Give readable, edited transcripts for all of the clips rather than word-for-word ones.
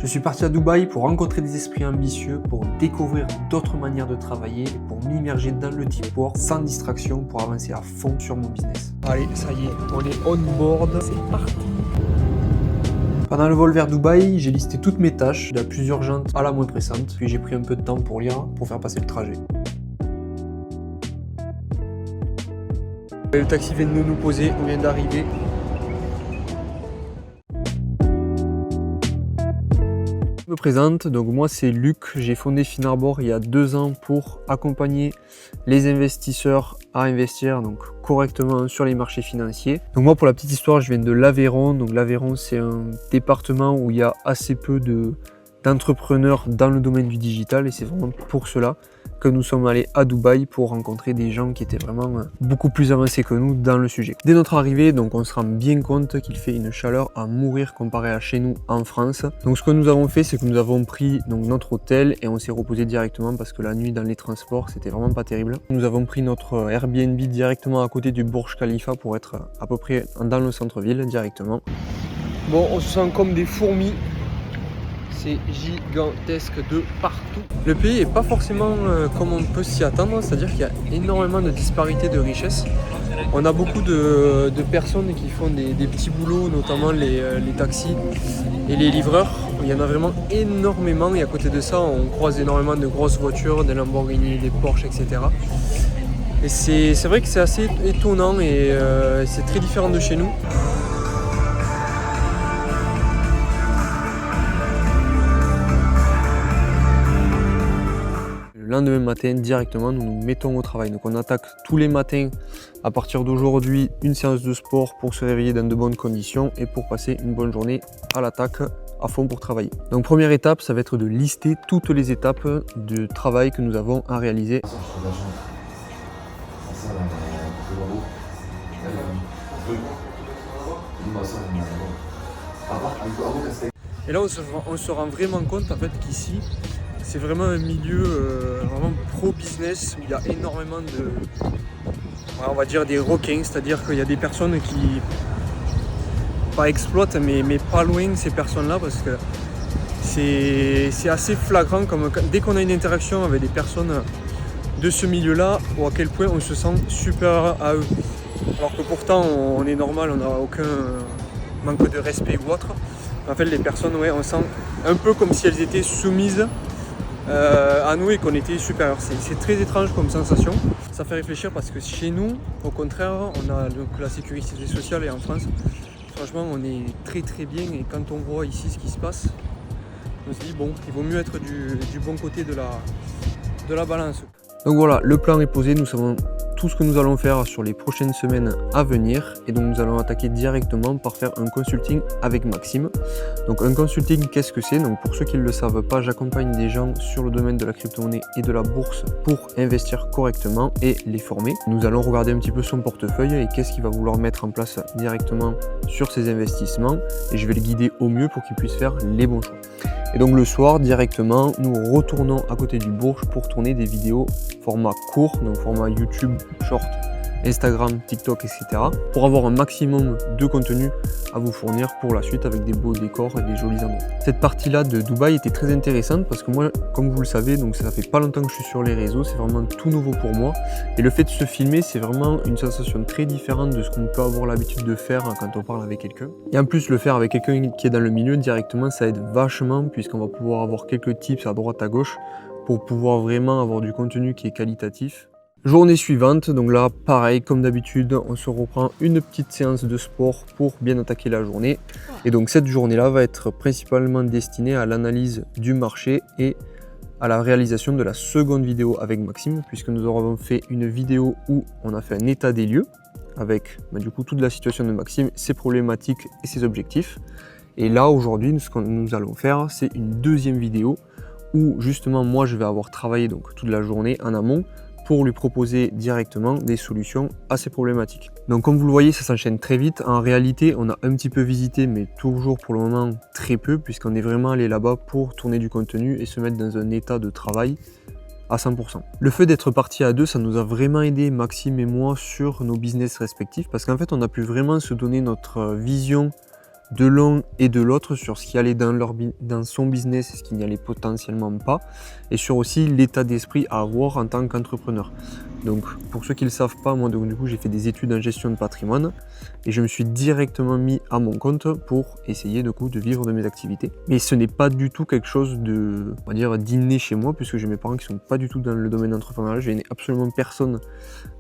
Je suis parti à Dubaï pour rencontrer des esprits ambitieux, pour découvrir d'autres manières de travailler et pour m'immerger dans le deep work sans distraction pour avancer à fond sur mon business. Allez, ça y est, on est on board, c'est parti. Pendant le vol vers Dubaï, j'ai listé toutes mes tâches, de la plus urgente à la moins pressante, puis j'ai pris un peu de temps pour lire, pour faire passer le trajet. Le taxi vient de nous poser, on vient d'arriver. Je me présente, donc moi c'est Luc, j'ai fondé Finarbor il y a 2 ans pour accompagner les investisseurs à investir donc correctement sur les marchés financiers. Donc moi pour la petite histoire, je viens de l'Aveyron, donc l'Aveyron c'est un département où il y a assez peu d'entrepreneurs dans le domaine du digital et c'est vraiment pour cela que nous sommes allés à Dubaï pour rencontrer des gens qui étaient vraiment beaucoup plus avancés que nous dans le sujet. Dès notre arrivée, donc on se rend bien compte qu'il fait une chaleur à mourir comparé à chez nous en France. Donc ce que nous avons fait, c'est que nous avons pris donc notre hôtel et on s'est reposé directement parce que la nuit dans les transports, c'était vraiment pas terrible. Nous avons pris notre Airbnb directement à côté du Burj Khalifa pour être à peu près dans le centre-ville directement. Bon, on se sent comme des fourmis. C'est gigantesque de partout. Le pays n'est pas forcément comme on peut s'y attendre, c'est-à-dire qu'il y a énormément de disparités de richesse. On a beaucoup de personnes qui font des petits boulots, notamment les taxis et les livreurs. Il y en a vraiment énormément et à côté de ça, on croise énormément de grosses voitures, des Lamborghini, des Porsche, etc. Et c'est vrai que c'est assez étonnant et c'est très différent de chez nous. Le lendemain matin, directement, nous nous mettons au travail. Donc on attaque tous les matins, à partir d'aujourd'hui, une séance de sport pour se réveiller dans de bonnes conditions et pour passer une bonne journée à l'attaque, à fond pour travailler. Donc première étape, ça va être de lister toutes les étapes de travail que nous avons à réaliser. Et là, on se rend vraiment compte en fait qu'ici, c'est vraiment un milieu vraiment pro-business où il y a énormément on va dire des requins, c'est-à-dire qu'il y a des personnes qui pas exploitent mais pas loin ces personnes-là parce que c'est assez flagrant comme dès qu'on a une interaction avec des personnes de ce milieu-là, ou à quel point on se sent supérieur à eux. Alors que pourtant on est normal, on n'a aucun manque de respect ou autre. En fait les personnes, ouais, on sent un peu comme si elles étaient soumises à nous et qu'on était supérieur. C'est très étrange comme sensation. Ça fait réfléchir parce que chez nous, au contraire, on a donc la sécurité sociale et en France, franchement, on est très très bien et quand on voit ici ce qui se passe, on se dit bon, il vaut mieux être du bon côté de la balance. Donc voilà, le plan est posé, nous savons tout ce que nous allons faire sur les prochaines semaines à venir et donc nous allons attaquer directement par faire un consulting avec Maxime. Donc un consulting, qu'est-ce que c'est? Donc pour ceux qui ne le savent pas, j'accompagne des gens sur le domaine de la crypto-monnaie et de la bourse pour investir correctement et les former. Nous allons regarder un petit peu son portefeuille et qu'est-ce qu'il va vouloir mettre en place directement sur ses investissements et je vais le guider au mieux pour qu'il puisse faire les bons choix. Et donc le soir directement, nous retournons à côté du Bourg pour tourner des vidéos format court, donc format YouTube, Short, Instagram, TikTok, etc. pour avoir un maximum de contenu à vous fournir pour la suite avec des beaux décors et des jolis endroits. Cette partie-là de Dubaï était très intéressante parce que moi, comme vous le savez, donc ça fait pas longtemps que je suis sur les réseaux, c'est vraiment tout nouveau pour moi. Et le fait de se filmer, c'est vraiment une sensation très différente de ce qu'on peut avoir l'habitude de faire quand on parle avec quelqu'un. Et en plus, le faire avec quelqu'un qui est dans le milieu directement, ça aide vachement puisqu'on va pouvoir avoir quelques tips à droite à gauche pour pouvoir vraiment avoir du contenu qui est qualitatif. Journée suivante, donc là pareil comme d'habitude, on se reprend une petite séance de sport pour bien attaquer la journée. Et donc cette journée-là va être principalement destinée à l'analyse du marché et à la réalisation de la seconde vidéo avec Maxime, puisque nous aurons fait une vidéo où on a fait un état des lieux avec du coup toute la situation de Maxime, ses problématiques et ses objectifs. Et là aujourd'hui, ce que nous allons faire, c'est une deuxième vidéo où justement moi je vais avoir travaillé donc toute la journée en amont pour lui proposer directement des solutions à ces problématiques. Donc comme vous le voyez, ça s'enchaîne très vite. En réalité, on a un petit peu visité, mais toujours pour le moment très peu, puisqu'on est vraiment allé là-bas pour tourner du contenu et se mettre dans un état de travail à 100%. Le fait d'être parti à deux, ça nous a vraiment aidé, Maxime et moi, sur nos business respectifs, parce qu'en fait, on a pu vraiment se donner notre vision de l'un et de l'autre sur ce qui allait dans son business et ce qui n'y allait potentiellement pas, et sur aussi l'état d'esprit à avoir en tant qu'entrepreneur. Donc pour ceux qui ne le savent pas, moi du coup j'ai fait des études en gestion de patrimoine et je me suis directement mis à mon compte pour essayer de vivre de mes activités. Mais ce n'est pas du tout quelque chose de, on va dire, d'inné chez moi, puisque j'ai mes parents qui sont pas du tout dans le domaine entrepreneurial. Je n'ai absolument personne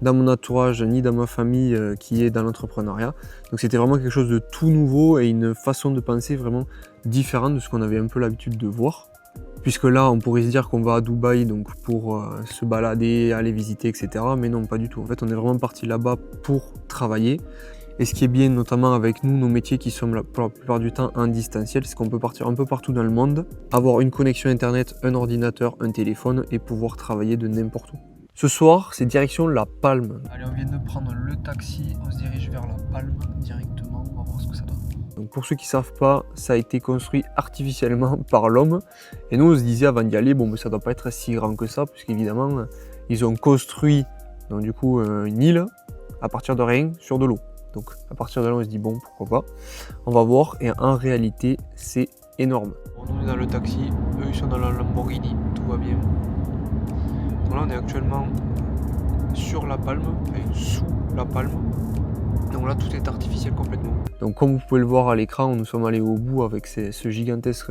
dans mon entourage ni dans ma famille qui est dans l'entrepreneuriat. Donc c'était vraiment quelque chose de tout nouveau et une façon de penser vraiment différente de ce qu'on avait un peu l'habitude de voir. Puisque là, on pourrait se dire qu'on va à Dubaï donc pour se balader, aller visiter, etc. Mais non, pas du tout. En fait, on est vraiment parti là-bas pour travailler. Et ce qui est bien, notamment avec nous, nos métiers qui sont pour la plupart du temps en distanciel, c'est qu'on peut partir un peu partout dans le monde, avoir une connexion internet, un ordinateur, un téléphone et pouvoir travailler de n'importe où. Ce soir, c'est direction La Palme. Allez, on vient de prendre le taxi, on se dirige vers La Palme directement, on va voir ce que ça donne. Donc pour ceux qui ne savent pas, ça a été construit artificiellement par l'homme. Et nous, on se disait avant d'y aller, bon, mais ça ne doit pas être si grand que ça, puisqu'évidemment, ils ont construit donc, du coup, une île à partir de rien sur de l'eau. Donc à partir de là, on se dit, bon, pourquoi pas. On va voir, et en réalité, c'est énorme. On est dans le taxi, eux, ils sont dans la Lamborghini, tout va bien. Donc là, on est actuellement sur La Palme, et sous La Palme. Donc là, tout est artificiel complètement. Donc comme vous pouvez le voir à l'écran, nous sommes allés au bout avec ce gigantesque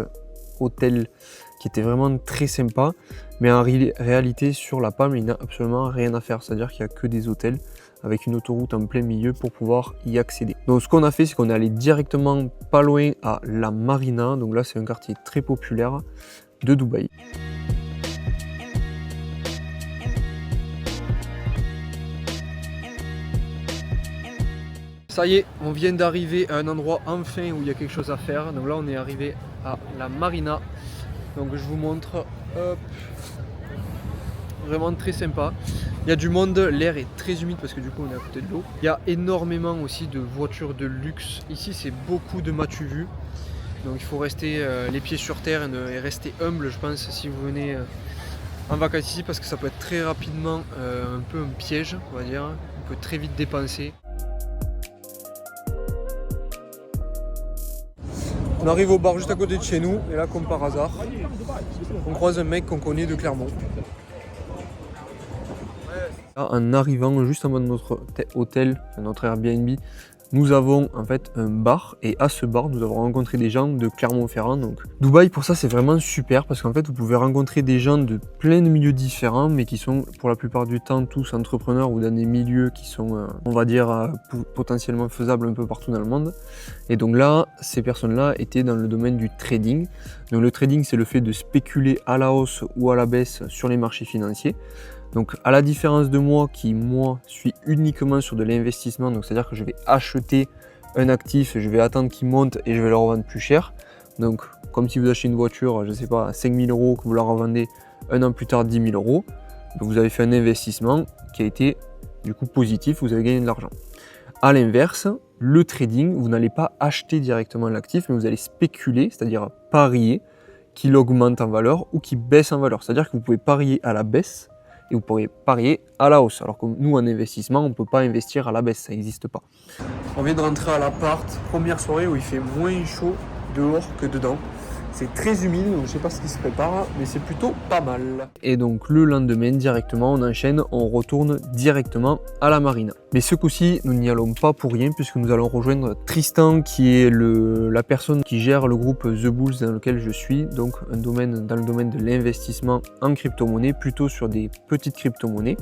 hôtel qui était vraiment très sympa. Mais en réalité, sur La Palme, il n'y a absolument rien à faire. C'est-à-dire qu'il n'y a que des hôtels avec une autoroute en plein milieu pour pouvoir y accéder. Donc ce qu'on a fait, c'est qu'on est allé directement pas loin à La Marina. Donc là, c'est un quartier très populaire de Dubaï. Ça y est, on vient d'arriver à un endroit enfin où il y a quelque chose à faire. Donc là, on est arrivé à La Marina. Donc je vous montre. Hop. Vraiment très sympa. Il y a du monde, l'air est très humide parce que du coup on est à côté de l'eau. Il y a énormément aussi de voitures de luxe. Ici, c'est beaucoup de m'as-tu vu. Donc il faut rester les pieds sur terre et rester humble, je pense, si vous venez en vacances ici, parce que ça peut être très rapidement un peu un piège, on va dire. On peut très vite dépenser. On arrive au bar juste à côté de chez nous, et là, comme par hasard, on croise un mec qu'on connaît de Clermont. Là, en arrivant juste en bas de notre hôtel, notre Airbnb, nous avons en fait un bar, et à ce bar, nous avons rencontré des gens de Clermont-Ferrand. Donc Dubaï, pour ça, c'est vraiment super, parce qu'en fait, vous pouvez rencontrer des gens de plein de milieux différents, mais qui sont pour la plupart du temps tous entrepreneurs ou dans des milieux qui sont, on va dire, potentiellement faisables un peu partout dans le monde. Et donc là, ces personnes-là étaient dans le domaine du trading. Donc le trading, c'est le fait de spéculer à la hausse ou à la baisse sur les marchés financiers. Donc à la différence de moi qui suis uniquement sur de l'investissement, donc c'est-à-dire que je vais acheter un actif et je vais attendre qu'il monte et je vais le revendre plus cher. Donc comme si vous achetez une voiture, je ne sais pas, à 5 000 €, que vous la revendez un an plus tard 10 000 €. Donc vous avez fait un investissement qui a été du coup positif, vous avez gagné de l'argent. A l'inverse, le trading, vous n'allez pas acheter directement l'actif, mais vous allez spéculer, c'est-à-dire parier qu'il augmente en valeur ou qu'il baisse en valeur. C'est-à-dire que vous pouvez parier à la baisse et vous pourriez parier à la hausse. Alors que nous, en investissement, on ne peut pas investir à la baisse, ça n'existe pas. On vient de rentrer à l'appart, première soirée où il fait moins chaud dehors que dedans. C'est très humide, donc je ne sais pas ce qui se prépare, mais c'est plutôt pas mal. Et donc le lendemain, directement, on enchaîne, on retourne directement à la marina. Mais ce coup-ci, nous n'y allons pas pour rien, puisque nous allons rejoindre Tristan, qui est la personne qui gère le groupe The Bulls dans lequel je suis, donc dans le domaine de l'investissement en crypto-monnaie, plutôt sur des petites crypto-monnaies.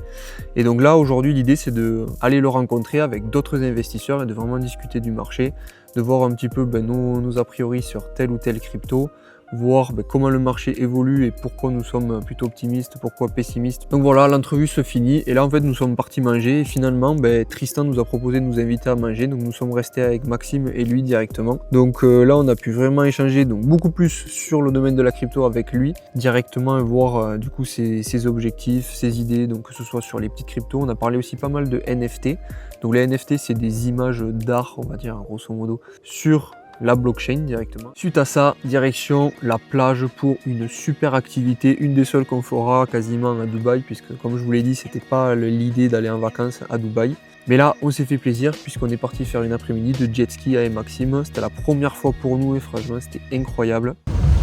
Et donc là, aujourd'hui, l'idée, c'est d'aller le rencontrer avec d'autres investisseurs et de vraiment discuter du marché, de voir un petit peu nos a priori sur telle ou telle crypto, voir comment le marché évolue et pourquoi nous sommes plutôt optimistes, pourquoi pessimistes. Donc voilà, l'entrevue se finit et là en fait nous sommes partis manger et finalement Tristan nous a proposé de nous inviter à manger, donc nous sommes restés avec Maxime et lui directement. Donc là on a pu vraiment échanger donc beaucoup plus sur le domaine de la crypto avec lui directement et voir du coup ses objectifs, ses idées, donc que ce soit sur les petites cryptos. On a parlé aussi pas mal de NFT. Donc les NFT c'est des images d'art, on va dire grosso modo, sur la blockchain directement. Suite à ça, direction la plage pour une super activité, une des seules qu'on fera quasiment à Dubaï, puisque comme je vous l'ai dit, c'était pas l'idée d'aller en vacances à Dubaï. Mais là, on s'est fait plaisir puisqu'on est parti faire une après-midi de jet ski avec Maxime. C'était la première fois pour nous et franchement, c'était incroyable.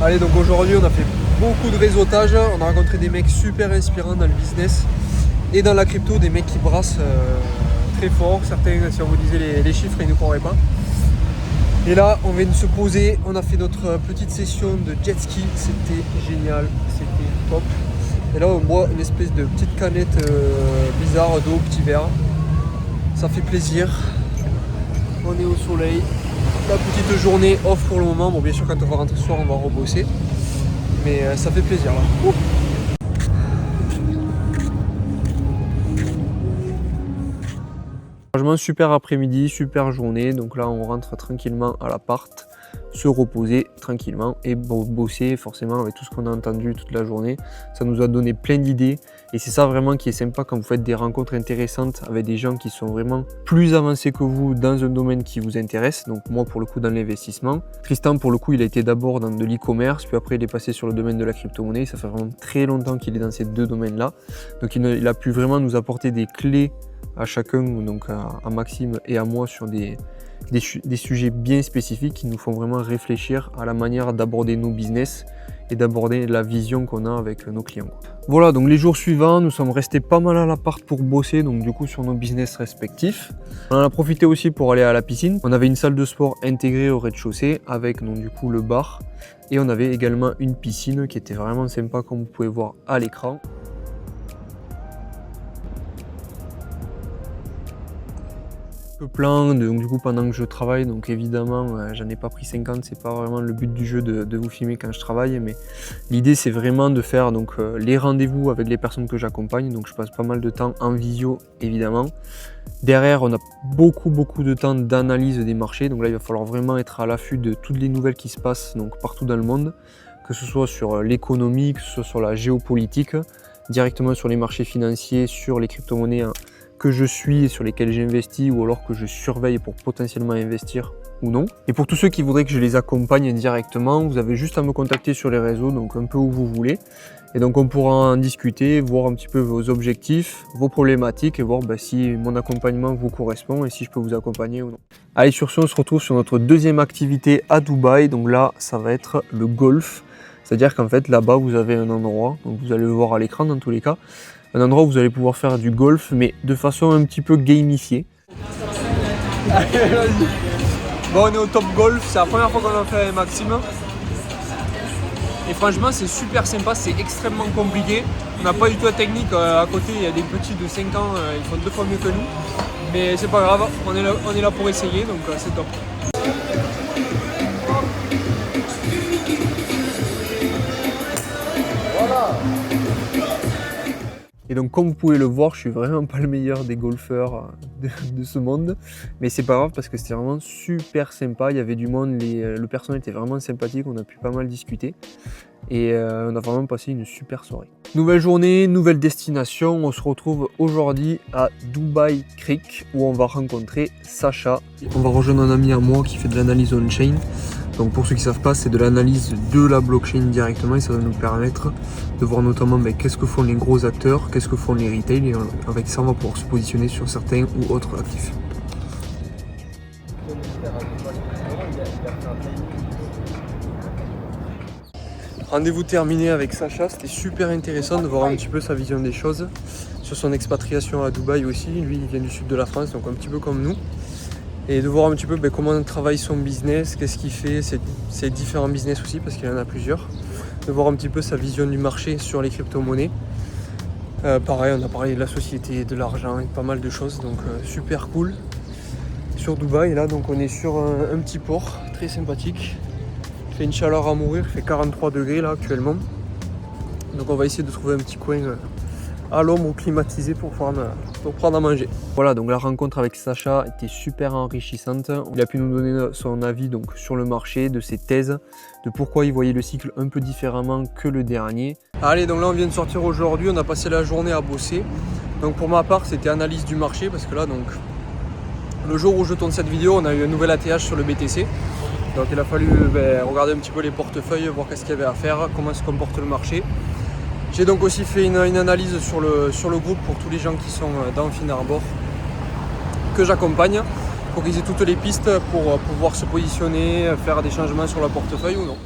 Allez, donc aujourd'hui, on a fait beaucoup de réseautage. On a rencontré des mecs super inspirants dans le business et dans la crypto, des mecs qui brassent très fort. Certains, si on vous disait les chiffres, ils ne croiraient pas. Et là, on vient de se poser. On a fait notre petite session de jet ski. C'était génial, c'était top. Et là, on boit une espèce de petite canette bizarre d'eau, petit verre. Ça fait plaisir. On est au soleil. La petite journée off pour le moment. Bon, bien sûr, quand on va rentrer ce soir, on va rebosser. Mais ça fait plaisir là. Ouh. Franchement, super après-midi, super journée. Donc là, on rentre tranquillement à l'appart, se reposer tranquillement et bosser forcément avec tout ce qu'on a entendu toute la journée. Ça nous a donné plein d'idées et c'est ça vraiment qui est sympa quand vous faites des rencontres intéressantes avec des gens qui sont vraiment plus avancés que vous dans un domaine qui vous intéresse. Donc moi, pour le coup, dans l'investissement. Tristan, pour le coup, il a été d'abord dans de l'e-commerce, puis après il est passé sur le domaine de la crypto-monnaie. Ça fait vraiment très longtemps qu'il est dans ces deux domaines-là. Donc il a pu vraiment nous apporter des clés à chacun, donc à Maxime et à moi, sur des sujets bien spécifiques qui nous font vraiment réfléchir à la manière d'aborder nos business et d'aborder la vision qu'on a avec nos clients. Voilà, donc les jours suivants, nous sommes restés pas mal à l'appart pour bosser, donc du coup sur nos business respectifs. On en a profité aussi pour aller à la piscine. On avait une salle de sport intégrée au rez-de-chaussée avec donc du coup le bar et on avait également une piscine qui était vraiment sympa comme vous pouvez voir à l'écran. Plein, donc du coup pendant que je travaille, donc évidemment j'en ai pas pris 50, c'est pas vraiment le but du jeu de vous filmer quand je travaille, mais l'idée c'est vraiment de faire donc les rendez-vous avec les personnes que j'accompagne, donc je passe pas mal de temps en visio évidemment. Derrière on a beaucoup de temps d'analyse des marchés, donc là il va falloir vraiment être à l'affût de toutes les nouvelles qui se passent donc partout dans le monde, que ce soit sur l'économie, que ce soit sur la géopolitique, directement sur les marchés financiers, sur les crypto-monnaies que je suis et sur lesquels j'investis ou alors que je surveille pour potentiellement investir ou non. Et pour tous ceux qui voudraient que je les accompagne directement, vous avez juste à me contacter sur les réseaux, donc un peu où vous voulez. Et donc on pourra en discuter, voir un petit peu vos objectifs, vos problématiques et voir si mon accompagnement vous correspond et si je peux vous accompagner ou non. Allez, sur ce, on se retrouve sur notre deuxième activité à Dubaï. Donc là, ça va être le golf. C'est-à-dire qu'en fait, là-bas, vous avez un endroit, donc vous allez le voir à l'écran dans tous les cas, un endroit où vous allez pouvoir faire du golf, mais de façon un petit peu gamifiée. Bon, on est au Top Golf, c'est la première fois qu'on l'a fait avec Maxime. Et franchement, c'est super sympa, c'est extrêmement compliqué. On n'a pas du tout la technique, à côté, il y a des petits de 5 ans, ils font 2 fois mieux que nous. Mais c'est pas grave, on est là pour essayer, donc c'est top. Voilà. Et donc comme vous pouvez le voir, je suis vraiment pas le meilleur des golfeurs de ce monde. Mais c'est pas grave parce que c'était vraiment super sympa. Il y avait du monde, le personnel était vraiment sympathique, on a pu pas mal discuter. Et on a vraiment passé une super soirée. Nouvelle journée, nouvelle destination. On se retrouve aujourd'hui à Dubai Creek où on va rencontrer Sacha. On va rejoindre un ami à moi qui fait de l'analyse on-chain. Donc pour ceux qui ne savent pas, c'est de l'analyse de la blockchain directement et ça va nous permettre de voir notamment qu'est-ce que font les gros acteurs, qu'est-ce que font les retail et avec ça on va pouvoir se positionner sur certains ou autres actifs. Rendez-vous terminé avec Sacha, c'était super intéressant de voir un petit peu sa vision des choses sur son expatriation à Dubaï aussi. Lui il vient du sud de la France, donc un petit peu comme nous. Et de voir un petit peu comment on travaille son business, qu'est-ce qu'il fait, ses différents business aussi, parce qu'il en a plusieurs. De voir un petit peu sa vision du marché sur les crypto-monnaies. Pareil, on a parlé de la société, de l'argent et pas mal de choses, donc super cool. Sur Dubaï, là, donc on est sur un petit port très sympathique. Il fait une chaleur à mourir, il fait 43 degrés là actuellement. Donc on va essayer de trouver un petit coin à l'ombre ou climatisé pour prendre à manger. Voilà, donc la rencontre avec Sacha était super enrichissante. Il a pu nous donner son avis donc sur le marché, de ses thèses, de pourquoi il voyait le cycle un peu différemment que le dernier. Allez, donc là on vient de sortir aujourd'hui, on a passé la journée à bosser. Donc pour ma part, c'était analyse du marché parce que là, donc le jour où je tourne cette vidéo, on a eu un nouvel ATH sur le BTC. Donc il a fallu regarder un petit peu les portefeuilles, voir qu'est-ce qu'il y avait à faire, comment se comporte le marché. J'ai donc aussi fait une analyse sur le groupe pour tous les gens qui sont dans Finarbor que j'accompagne pour qu'ils aient toutes les pistes pour pouvoir se positionner, faire des changements sur leur portefeuille ou non.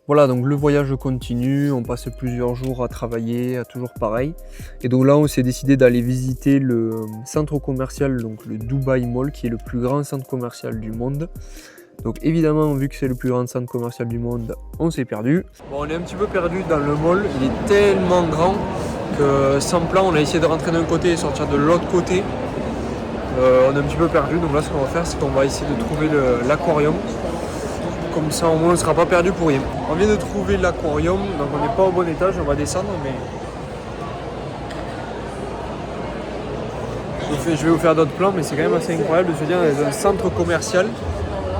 Voilà, donc le voyage continue, on passe plusieurs jours à travailler, toujours pareil. Et donc là, on s'est décidé d'aller visiter le centre commercial, donc le Dubai Mall, qui est le plus grand centre commercial du monde. Donc évidemment, vu que c'est le plus grand centre commercial du monde, on s'est perdu. Bon, on est un petit peu perdu dans le mall, il est tellement grand que sans plan, on a essayé de rentrer d'un côté et sortir de l'autre côté. On est un petit peu perdu, donc là ce qu'on va faire, c'est qu'on va essayer de trouver l'aquarium. Comme ça au moins on ne sera pas perdu pour rien. On vient de trouver l'aquarium, donc on n'est pas au bon étage, on va descendre, mais je vais vous faire d'autres plans, mais c'est quand même assez incroyable de se dire dans un centre commercial,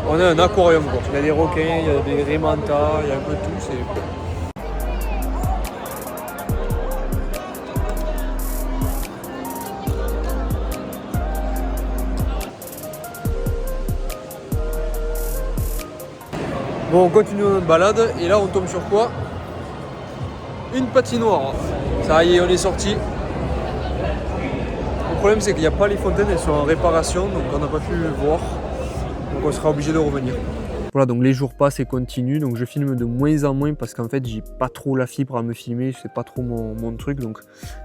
on a un aquarium quoi. Il y a des requins, il y a des raimentas, il y a un peu de tout. Bon, on continue notre balade et là on tombe sur quoi? Une patinoire. Ça y est, on est sorti. Le problème c'est qu'il n'y a pas les fontaines, elles sont en réparation, donc on n'a pas pu voir. Donc on sera obligé de revenir. Voilà, donc les jours passent et continuent, donc je filme de moins en moins parce qu'en fait j'ai pas trop la fibre à me filmer, c'est pas trop mon truc, donc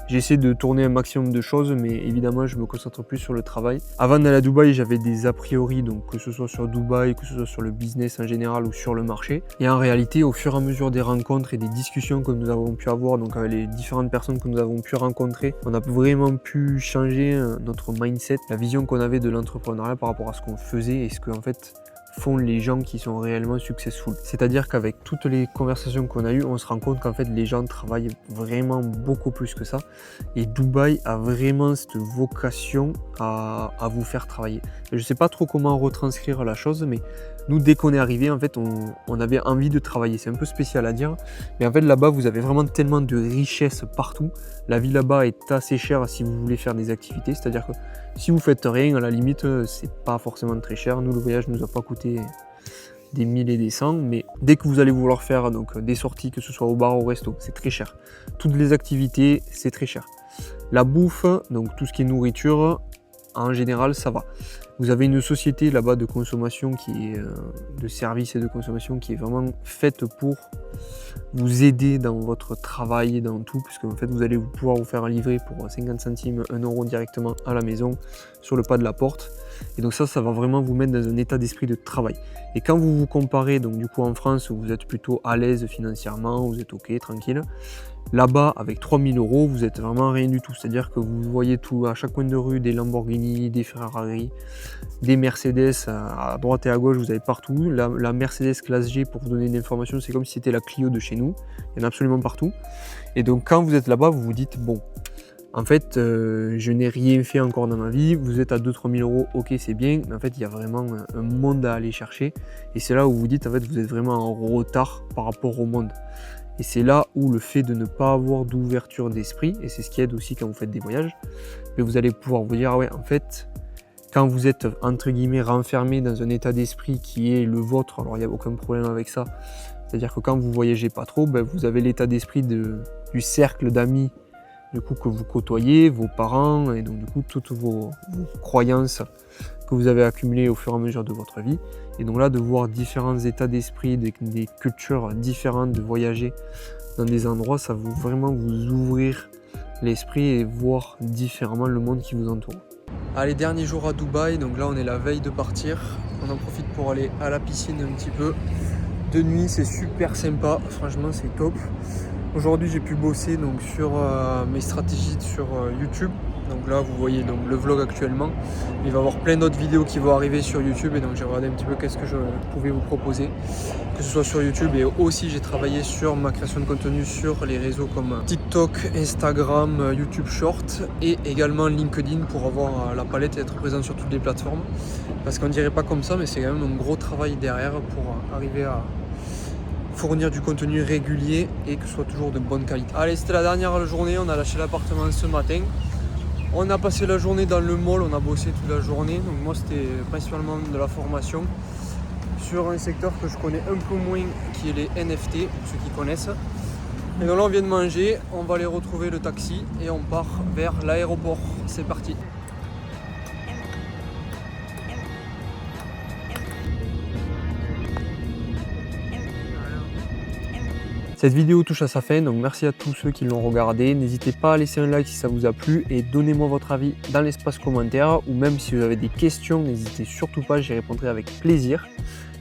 j'essaie de tourner un maximum de choses, mais évidemment je me concentre plus sur le travail. Avant d'aller à Dubaï, j'avais des a priori, donc que ce soit sur Dubaï, que ce soit sur le business en général ou sur le marché. Et en réalité, au fur et à mesure des rencontres et des discussions que nous avons pu avoir, donc avec les différentes personnes que nous avons pu rencontrer, on a vraiment pu changer notre mindset, la vision qu'on avait de l'entrepreneuriat par rapport à ce qu'on faisait et ce qu'en fait font les gens qui sont réellement successful. C'est-à-dire qu'avec toutes les conversations qu'on a eues, on se rend compte qu'en fait les gens travaillent vraiment beaucoup plus que ça. Et Dubaï a vraiment cette vocation à vous faire travailler. Je ne sais pas trop comment retranscrire la chose, mais nous, dès qu'on est arrivé, en fait, on avait envie de travailler. C'est un peu spécial à dire, mais en fait, là-bas, vous avez vraiment tellement de richesses partout. La vie là-bas est assez chère si vous voulez faire des activités. C'est-à-dire que si vous faites rien, à la limite, c'est pas forcément très cher. Nous, le voyage nous a pas coûté des 1000 et des 100, mais dès que vous allez vouloir faire donc, des sorties, que ce soit au bar ou au resto, c'est très cher. Toutes les activités, c'est très cher. La bouffe, donc tout ce qui est nourriture, en général, ça va. Vous avez une société là-bas de consommation qui est de services et de consommation qui est vraiment faite pour vous aider dans votre travail et dans tout, puisque en fait vous allez pouvoir vous faire livrer pour 50 centimes, 1 euro directement à la maison sur le pas de la porte. Et donc ça va vraiment vous mettre dans un état d'esprit de travail. Et quand vous vous comparez, donc du coup en France où vous êtes plutôt à l'aise financièrement, vous êtes ok, tranquille. Là-bas, avec 3000 euros, vous êtes vraiment rien du tout. C'est-à-dire que vous voyez tout à chaque coin de rue, des Lamborghini, des Ferrari, des Mercedes à droite et à gauche, vous avez partout. La Mercedes classe G, pour vous donner une information, c'est comme si c'était la Clio de chez nous. Il y en a absolument partout. Et donc quand vous êtes là-bas, vous vous dites, bon, en fait, je n'ai rien fait encore dans ma vie. Vous êtes à 2-3 000 euros, ok, c'est bien. Mais en fait, il y a vraiment un monde à aller chercher. Et c'est là où vous dites, en fait, vous êtes vraiment en retard par rapport au monde. Et c'est là où le fait de ne pas avoir d'ouverture d'esprit, et c'est ce qui aide aussi quand vous faites des voyages, mais vous allez pouvoir vous dire, ah ouais, en fait, quand vous êtes entre guillemets renfermé dans un état d'esprit qui est le vôtre, alors il n'y a aucun problème avec ça, c'est-à-dire que quand vous voyagez pas trop, ben, vous avez l'état d'esprit du cercle d'amis du coup, que vous côtoyez, vos parents, et donc du coup toutes vos croyances que vous avez accumulées au fur et à mesure de votre vie. Et donc là, de voir différents états d'esprit, des cultures différentes, de voyager dans des endroits, ça va vraiment vous ouvrir l'esprit et voir différemment le monde qui vous entoure. Allez, dernier jour à Dubaï, donc là on est la veille de partir. On en profite pour aller à la piscine un petit peu. De nuit, c'est super sympa, franchement c'est top. Aujourd'hui j'ai pu bosser donc, sur mes stratégies sur YouTube. Donc là vous voyez donc, le vlog actuellement. Il va y avoir plein d'autres vidéos qui vont arriver sur YouTube et donc j'ai regardé un petit peu qu'est-ce que je pouvais vous proposer. Que ce soit sur YouTube et aussi j'ai travaillé sur ma création de contenu sur les réseaux comme TikTok, Instagram, YouTube Short et également LinkedIn pour avoir la palette et être présent sur toutes les plateformes. Parce qu'on dirait pas comme ça mais c'est quand même un gros travail derrière pour arriver à fournir du contenu régulier et que ce soit toujours de bonne qualité. Allez, c'était la dernière journée, on a lâché l'appartement ce matin. On a passé la journée dans le mall, on a bossé toute la journée. Donc moi c'était principalement de la formation sur un secteur que je connais un peu moins qui est les NFT, pour ceux qui connaissent. Et donc là on vient de manger, on va aller retrouver le taxi et on part vers l'aéroport. C'est parti. Cette vidéo touche à sa fin, donc merci à tous ceux qui l'ont regardé. N'hésitez pas à laisser un like si ça vous a plu et donnez-moi votre avis dans l'espace commentaire ou même si vous avez des questions, n'hésitez surtout pas, j'y répondrai avec plaisir.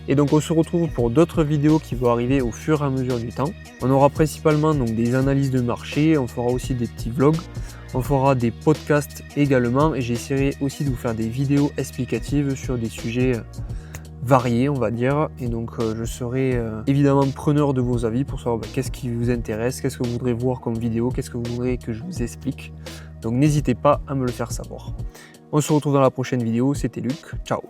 Et donc on se retrouve pour d'autres vidéos qui vont arriver au fur et à mesure du temps. On aura principalement donc des analyses de marché, on fera aussi des petits vlogs, on fera des podcasts également et j'essaierai aussi de vous faire des vidéos explicatives sur des sujets variés, on va dire. Et donc je serai évidemment preneur de vos avis pour savoir qu'est-ce qui vous intéresse, qu'est-ce que vous voudrez voir comme vidéo, qu'est-ce que vous voudrez que je vous explique. Donc n'hésitez pas à me le faire savoir. On se retrouve dans la prochaine vidéo, c'était Luc, ciao.